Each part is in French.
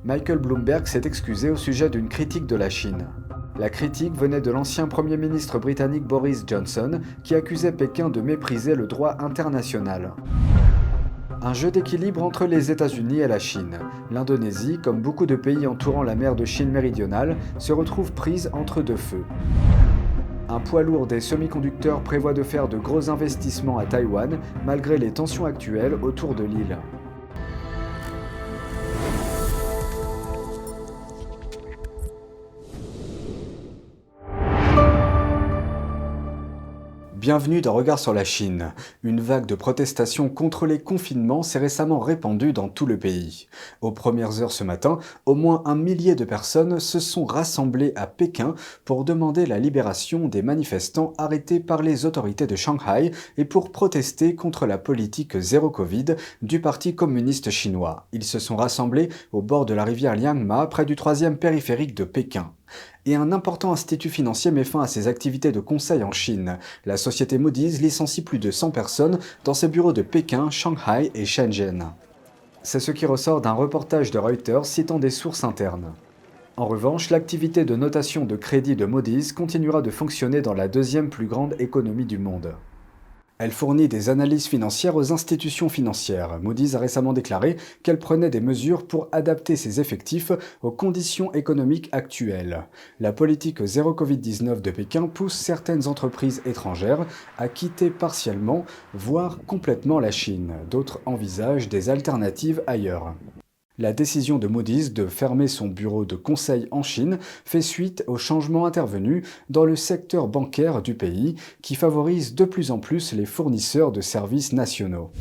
Michael Bloomberg s'est excusé au sujet d'une critique de la Chine. La critique venait de l'ancien Premier ministre britannique Boris Johnson, qui accusait Pékin de mépriser le droit international. Un jeu d'équilibre entre les États-Unis et la Chine. L'Indonésie, comme beaucoup de pays entourant la mer de Chine méridionale, se retrouve prise entre deux feux. Un poids lourd des semi-conducteurs prévoit de faire de gros investissements à Taïwan, malgré les tensions actuelles autour de l'île. Bienvenue dans Regard sur la Chine. Une vague de protestations contre les confinements s'est récemment répandue dans tout le pays. Aux premières heures ce matin, au moins 1 millier de personnes se sont rassemblées à Pékin pour demander la libération des manifestants arrêtés par les autorités de Shanghai et pour protester contre la politique zéro Covid du Parti communiste chinois. Ils se sont rassemblés au bord de la rivière Liangma, près du 3e périphérique de Pékin. Et un important institut financier met fin à ses activités de conseil en Chine. La société Moody's licencie plus de 100 personnes dans ses bureaux de Pékin, Shanghai et Shenzhen. C'est ce qui ressort d'un reportage de Reuters citant des sources internes. En revanche, l'activité de notation de crédit de Moody's continuera de fonctionner dans la deuxième plus grande économie du monde. Elle fournit des analyses financières aux institutions financières. Moody's a récemment déclaré qu'elle prenait des mesures pour adapter ses effectifs aux conditions économiques actuelles. La politique zéro Covid-19 de Pékin pousse certaines entreprises étrangères à quitter partiellement, voire complètement la Chine. D'autres envisagent des alternatives ailleurs. La décision de Moody's de fermer son bureau de conseil en Chine fait suite aux changements intervenus dans le secteur bancaire du pays qui favorise de plus en plus les fournisseurs de services nationaux.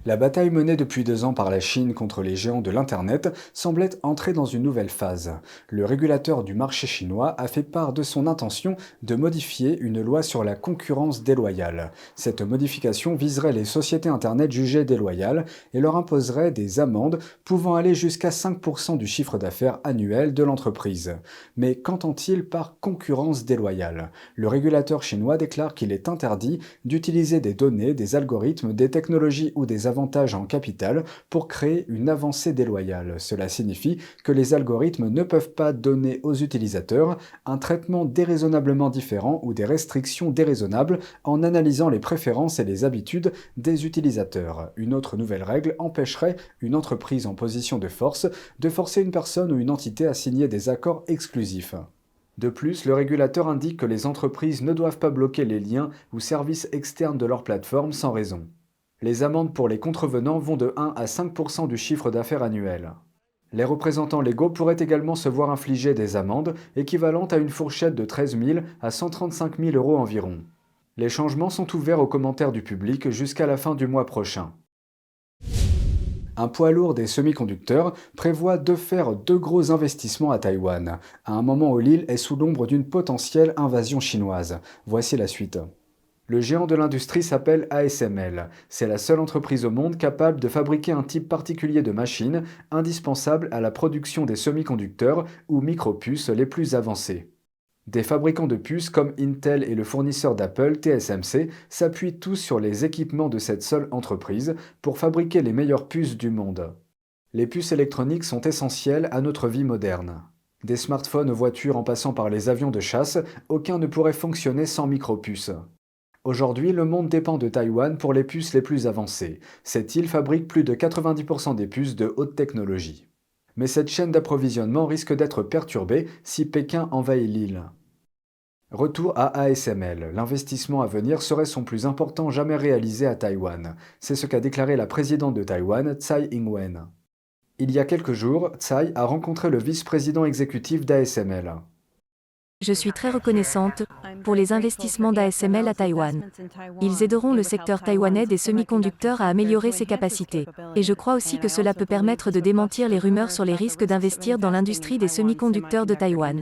La bataille menée depuis 2 ans par la Chine contre les géants de l'Internet semblait entrer dans une nouvelle phase. Le régulateur du marché chinois a fait part de son intention de modifier une loi sur la concurrence déloyale. Cette modification viserait les sociétés Internet jugées déloyales et leur imposerait des amendes pouvant aller jusqu'à 5% du chiffre d'affaires annuel de l'entreprise. Mais qu'entend-il par concurrence déloyale ? Le régulateur chinois déclare qu'il est interdit d'utiliser des données, des algorithmes, des technologies ou des avantages en capital pour créer une avancée déloyale. Cela signifie que les algorithmes ne peuvent pas donner aux utilisateurs un traitement déraisonnablement différent ou des restrictions déraisonnables en analysant les préférences et les habitudes des utilisateurs. Une autre nouvelle règle empêcherait une entreprise en position de force de forcer une personne ou une entité à signer des accords exclusifs. De plus, le régulateur indique que les entreprises ne doivent pas bloquer les liens ou services externes de leur plateforme sans raison. Les amendes pour les contrevenants vont de 1 à 5% du chiffre d'affaires annuel. Les représentants légaux pourraient également se voir infliger des amendes équivalentes à une fourchette de 13 000 à 135 000 euros environ. Les changements sont ouverts aux commentaires du public jusqu'à la fin du mois prochain. Un poids lourd des semi-conducteurs prévoit de faire 2 gros investissements à Taïwan, à un moment où l'île est sous l'ombre d'une potentielle invasion chinoise. Voici la suite. Le géant de l'industrie s'appelle ASML. C'est la seule entreprise au monde capable de fabriquer un type particulier de machine indispensable à la production des semi-conducteurs ou micropuces les plus avancées. Des fabricants de puces comme Intel et le fournisseur d'Apple, TSMC, s'appuient tous sur les équipements de cette seule entreprise pour fabriquer les meilleures puces du monde. Les puces électroniques sont essentielles à notre vie moderne. Des smartphones aux voitures en passant par les avions de chasse, aucun ne pourrait fonctionner sans micropuces. Aujourd'hui, le monde dépend de Taïwan pour les puces les plus avancées. Cette île fabrique plus de 90% des puces de haute technologie. Mais cette chaîne d'approvisionnement risque d'être perturbée si Pékin envahit l'île. Retour à ASML. L'investissement à venir serait son plus important jamais réalisé à Taïwan. C'est ce qu'a déclaré la présidente de Taïwan, Tsai Ing-wen. Il y a quelques jours, Tsai a rencontré le vice-président exécutif d'ASML. Je suis très reconnaissante pour les investissements d'ASML à Taïwan. Ils aideront le secteur taïwanais des semi-conducteurs à améliorer ses capacités. Et je crois aussi que cela peut permettre de démentir les rumeurs sur les risques d'investir dans l'industrie des semi-conducteurs de Taïwan.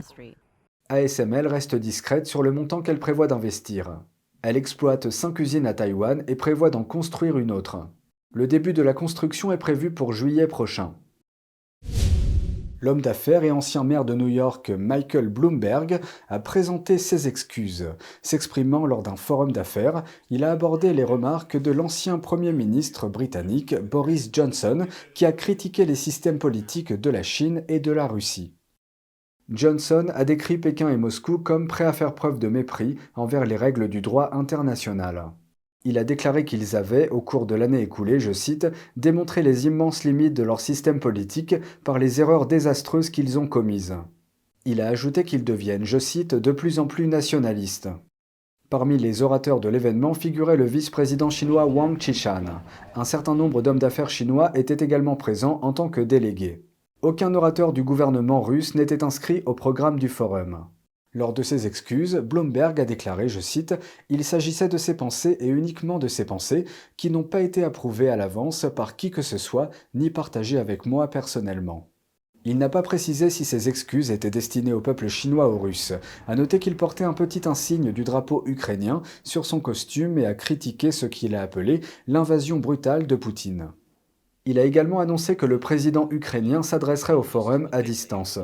ASML reste discrète sur le montant qu'elle prévoit d'investir. Elle exploite 5 usines à Taïwan et prévoit d'en construire une autre. Le début de la construction est prévu pour juillet prochain. L'homme d'affaires et ancien maire de New York Michael Bloomberg a présenté ses excuses. S'exprimant lors d'un forum d'affaires, il a abordé les remarques de l'ancien Premier ministre britannique Boris Johnson qui a critiqué les systèmes politiques de la Chine et de la Russie. Johnson a décrit Pékin et Moscou comme prêts à faire preuve de mépris envers les règles du droit international. Il a déclaré qu'ils avaient, au cours de l'année écoulée, je cite, « démontré les immenses limites de leur système politique par les erreurs désastreuses qu'ils ont commises ». Il a ajouté qu'ils deviennent, je cite, « de plus en plus nationalistes ». Parmi les orateurs de l'événement figurait le vice-président chinois Wang Qishan. Un certain nombre d'hommes d'affaires chinois étaient également présents en tant que délégués. Aucun orateur du gouvernement russe n'était inscrit au programme du forum. Lors de ses excuses, Bloomberg a déclaré, je cite, « Il s'agissait de ses pensées et uniquement de ses pensées qui n'ont pas été approuvées à l'avance par qui que ce soit ni partagées avec moi personnellement. » Il n'a pas précisé si ses excuses étaient destinées au peuple chinois ou russe. À noter qu'il portait un petit insigne du drapeau ukrainien sur son costume et a critiqué ce qu'il a appelé l'invasion brutale de Poutine. Il a également annoncé que le président ukrainien s'adresserait au forum à distance.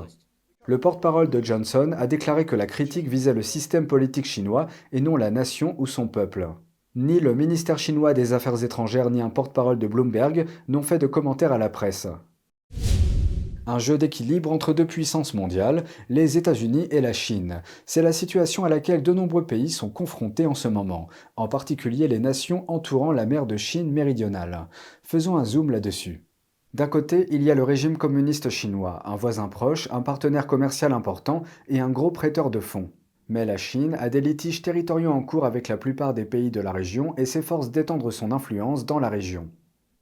Le porte-parole de Johnson a déclaré que la critique visait le système politique chinois et non la nation ou son peuple. Ni le ministère chinois des Affaires étrangères ni un porte-parole de Bloomberg n'ont fait de commentaires à la presse. Un jeu d'équilibre entre deux puissances mondiales, les États-Unis et la Chine. C'est la situation à laquelle de nombreux pays sont confrontés en ce moment, en particulier les nations entourant la mer de Chine méridionale. Faisons un zoom là-dessus. D'un côté, il y a le régime communiste chinois, un voisin proche, un partenaire commercial important et un gros prêteur de fonds. Mais la Chine a des litiges territoriaux en cours avec la plupart des pays de la région et s'efforce d'étendre son influence dans la région.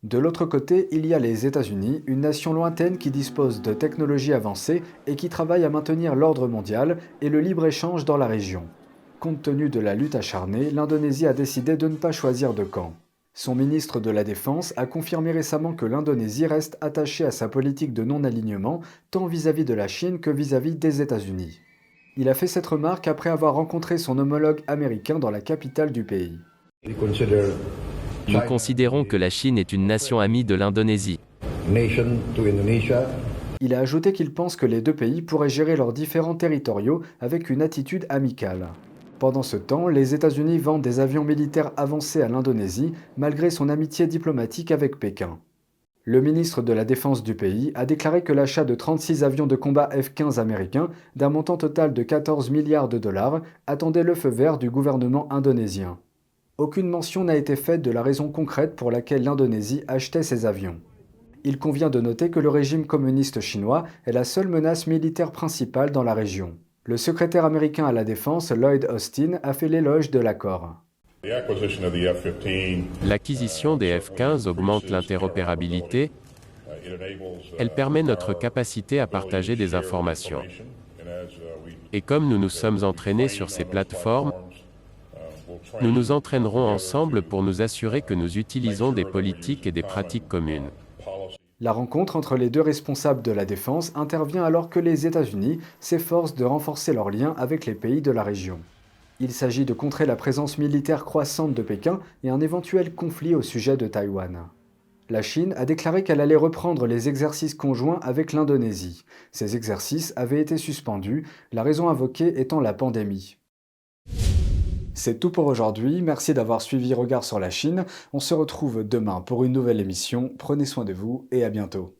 De l'autre côté, il y a les États-Unis, une nation lointaine qui dispose de technologies avancées et qui travaille à maintenir l'ordre mondial et le libre-échange dans la région. Compte tenu de la lutte acharnée, l'Indonésie a décidé de ne pas choisir de camp. Son ministre de la Défense a confirmé récemment que l'Indonésie reste attachée à sa politique de non-alignement, tant vis-à-vis de la Chine que vis-à-vis des États-Unis. Il a fait cette remarque après avoir rencontré son homologue américain dans la capitale du pays. Nous considérons que la Chine est une nation amie de l'Indonésie. Il a ajouté qu'il pense que les deux pays pourraient gérer leurs différends territoriaux avec une attitude amicale. Pendant ce temps, les États-Unis vendent des avions militaires avancés à l'Indonésie, malgré son amitié diplomatique avec Pékin. Le ministre de la Défense du pays a déclaré que l'achat de 36 avions de combat F-15 américains, d'un montant total de 14 milliards de dollars, attendait le feu vert du gouvernement indonésien. Aucune mention n'a été faite de la raison concrète pour laquelle l'Indonésie achetait ces avions. Il convient de noter que le régime communiste chinois est la seule menace militaire principale dans la région. Le secrétaire américain à la Défense, Lloyd Austin, a fait l'éloge de l'accord. L'acquisition des F-15 augmente l'interopérabilité. Elle permet notre capacité à partager des informations. Et comme nous nous sommes entraînés sur ces plateformes, nous nous entraînerons ensemble pour nous assurer que nous utilisons des politiques et des pratiques communes. La rencontre entre les deux responsables de la défense intervient alors que les États-Unis s'efforcent de renforcer leurs liens avec les pays de la région. Il s'agit de contrer la présence militaire croissante de Pékin et un éventuel conflit au sujet de Taïwan. La Chine a déclaré qu'elle allait reprendre les exercices conjoints avec l'Indonésie. Ces exercices avaient été suspendus, la raison invoquée étant la pandémie. C'est tout pour aujourd'hui, merci d'avoir suivi Regard sur la Chine. On se retrouve demain pour une nouvelle émission. Prenez soin de vous et à bientôt.